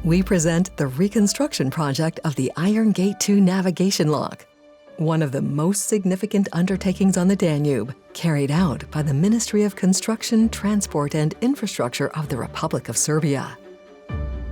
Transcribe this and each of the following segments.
We present the reconstruction project of the Iron Gate 2 navigation lock, one of the most significant undertakings on the Danube, carried out by the Ministry of Construction, Transport and Infrastructure of the Republic of Serbia.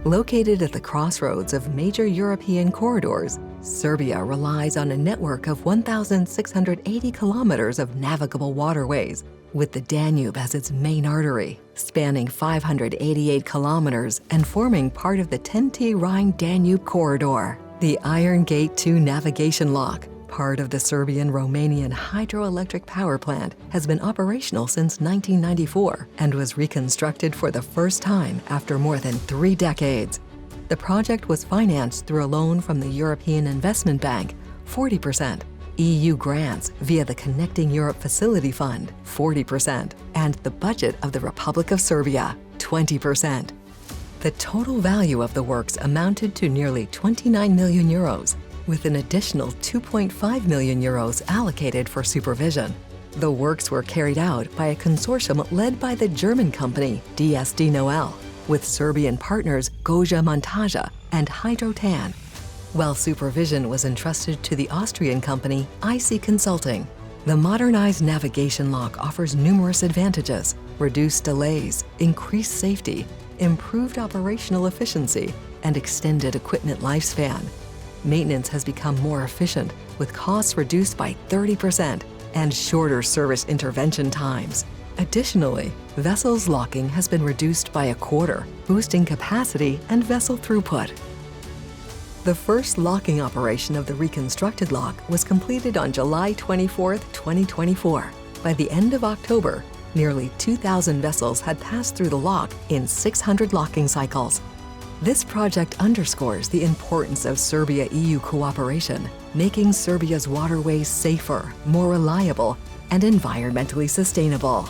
Located at the crossroads of major European corridors, Serbia relies on a network of 1,680 kilometers of navigable waterways, with the Danube as its main artery, spanning 588 kilometers and forming part of the 10T Rhine-Danube Corridor. The Iron Gate 2 navigation lock, part of the Serbian-Romanian hydroelectric power plant, has been operational since 1994 and was reconstructed for the first time after more than 3 decades. The project was financed through a loan from the European Investment Bank, 40%, EU grants via the Connecting Europe Facility Fund, 40%, and the budget of the Republic of Serbia, 20%. The total value of the works amounted to nearly 29 million euros, with an additional 2.5 million euros allocated for supervision. The works were carried out by a consortium led by the German company DSD Noel, with Serbian partners Goja Montaža and Hydrotan, while supervision was entrusted to the Austrian company IC Consulting. The modernized navigation lock offers numerous advantages: reduced delays, increased safety, improved operational efficiency, and extended equipment lifespan. Maintenance has become more efficient, with costs reduced by 30% and shorter service intervention times. Additionally, vessels locking has been reduced by a quarter, boosting capacity and vessel throughput. The first locking operation of the reconstructed lock was completed on July 24, 2024. By the end of October, nearly 2,000 vessels had passed through the lock in 600 locking cycles. This project underscores the importance of Serbia-EU cooperation, making Serbia's waterways safer, more reliable, and environmentally sustainable.